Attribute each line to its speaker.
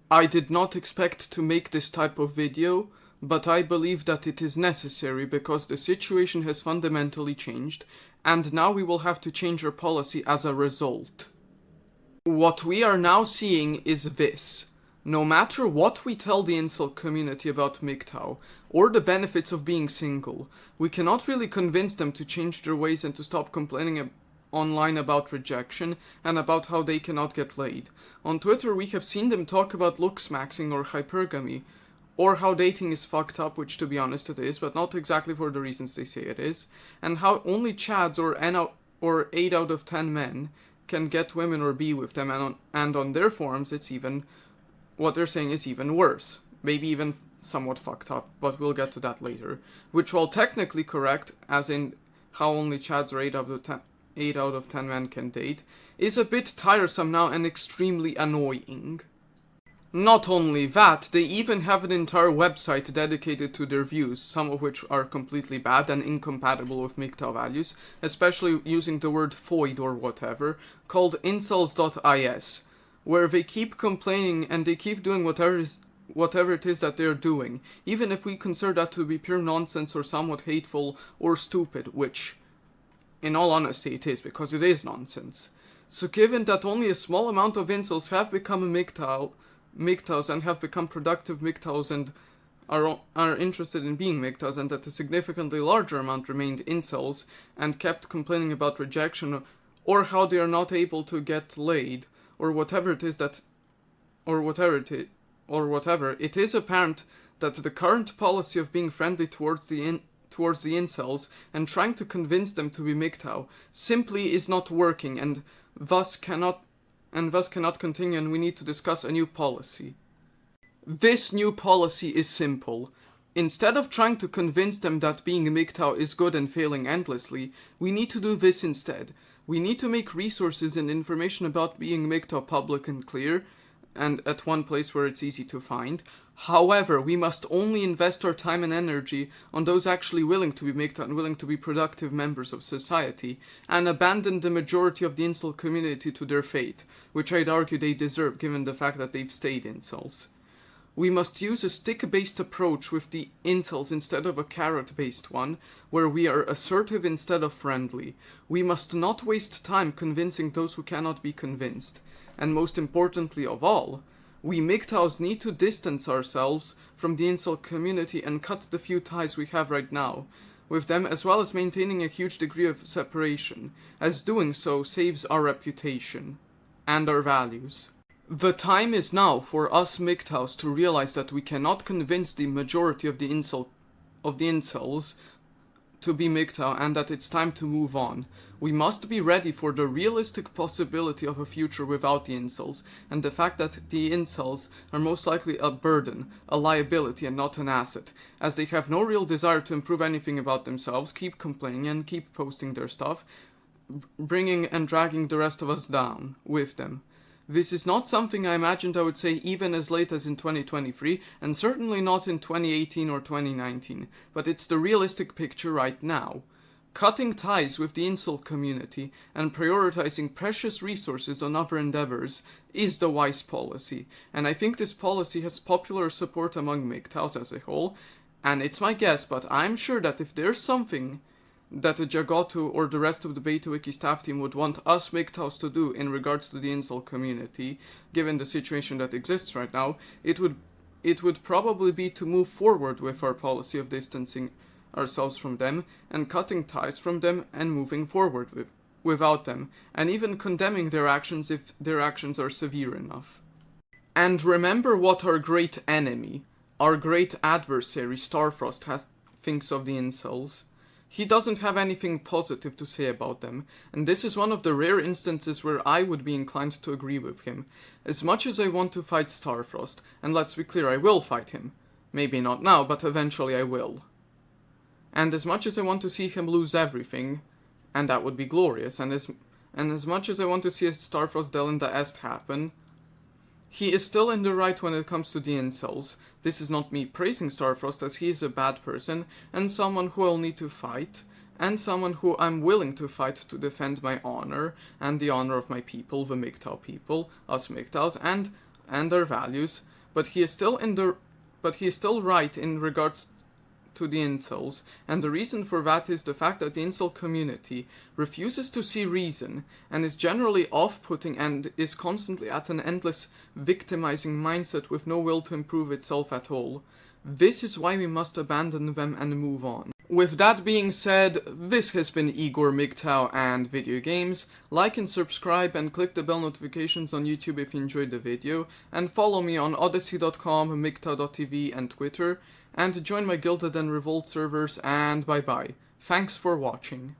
Speaker 1: I did not expect to make this type of video, but I believe that it is necessary because the situation has fundamentally changed, and now we will have to change our policy as a result. What we are now seeing is this. No matter what we tell the incel community about MGTOW, or the benefits of being single, we cannot really convince them to change their ways and to stop complaining online about rejection and about how they cannot get laid. On Twitter we have seen them talk about looks-maxing or hypergamy, or how dating is fucked up, which to be honest it is, but not exactly for the reasons they say it is, and how only Chads or 8 out of 10 men can get women or be with them, and on their forums it's even, what they're saying is even worse. Maybe even somewhat fucked up, but we'll get to that later. Which, while technically correct, as in how only Chads or 8 out of 10 men can date, is a bit tiresome now and extremely annoying. Not only that, they even have an entire website dedicated to their views, some of which are completely bad and incompatible with MGTOW values, especially using the word void or whatever, called Incels.is, where they keep complaining and they keep doing whatever it is that they're doing, even if we consider that to be pure nonsense or somewhat hateful or stupid, which, in all honesty, it is, because it is nonsense. So given that only a small amount of incels have become MGTOWs and have become productive MGTOWs and are interested in being MGTOWs, and that a significantly larger amount remained incels and kept complaining about rejection or how they are not able to get laid, or whatever, it is apparent that the current policy of being friendly towards the incels and trying to convince them to be MGTOW simply is not working and thus cannot continue, and we need to discuss a new policy. This new policy is simple. Instead of trying to convince them that being MGTOW is good and failing endlessly, we need to do this instead. We need to make resources and information about being MGTOW public and clear, and at one place where it's easy to find. However, we must only invest our time and energy on those actually willing to be MGTOW and willing to be productive members of society, and abandon the majority of the incel community to their fate, which I'd argue they deserve given the fact that they've stayed incels. We must use a stick-based approach with the incels instead of a carrot-based one, where we are assertive instead of friendly. We must not waste time convincing those who cannot be convinced. And most importantly of all, we MGTOWs need to distance ourselves from the incel community and cut the few ties we have right now with them, as well as maintaining a huge degree of separation, as doing so saves our reputation and our values. The time is now for us MGTOWs to realize that we cannot convince the majority of the incels to be MGTOW, and that it's time to move on. We must be ready for the realistic possibility of a future without the incels, and the fact that the incels are most likely a burden, a liability, and not an asset, as they have no real desire to improve anything about themselves, keep complaining and keep posting their stuff, bringing and dragging the rest of us down with them. This is not something I imagined I would say even as late as in 2023, and certainly not in 2018 or 2019, but it's the realistic picture right now. Cutting ties with the incel community and prioritizing precious resources on other endeavors is the wise policy, and I think this policy has popular support among MGTOWs as a whole, and it's my guess, but I'm sure that if there's something that the Jagotu or the rest of the BetaWiki staff team would want us MGTOWs to do in regards to the incel community, given the situation that exists right now, it would probably be to move forward with our policy of distancing ourselves from them and cutting ties from them and moving forward without them, and even condemning their actions if their actions are severe enough. And remember what our great enemy, our great adversary Starfrost thinks of the incels. He doesn't have anything positive to say about them, and this is one of the rare instances where I would be inclined to agree with him. As much as I want to fight Starfrost, and let's be clear, I will fight him. Maybe not now, but eventually I will. And as much as I want to see him lose everything, and that would be glorious, and as much as I want to see a Starfrost Delenda Est happen, he is still in the right when it comes to the incels. This is not me praising Starfrost, as he is a bad person, and someone who I'll need to fight, and someone who I'm willing to fight to defend my honor, and the honor of my people, the MGTOW people, us MGTOWs, and our values. but he is still right in regards to the incels, and the reason for that is the fact that the incel community refuses to see reason and is generally off-putting and is constantly at an endless victimizing mindset with no will to improve itself at all. This is why we must abandon them and move on. With that being said, this has been Igor MGTOW and Video Games. Like and subscribe and click the bell notifications on YouTube if you enjoyed the video, and follow me on odyssey.com, mgtow.tv and Twitter, and join my Gilded and Revolt servers, and bye bye. Thanks for watching.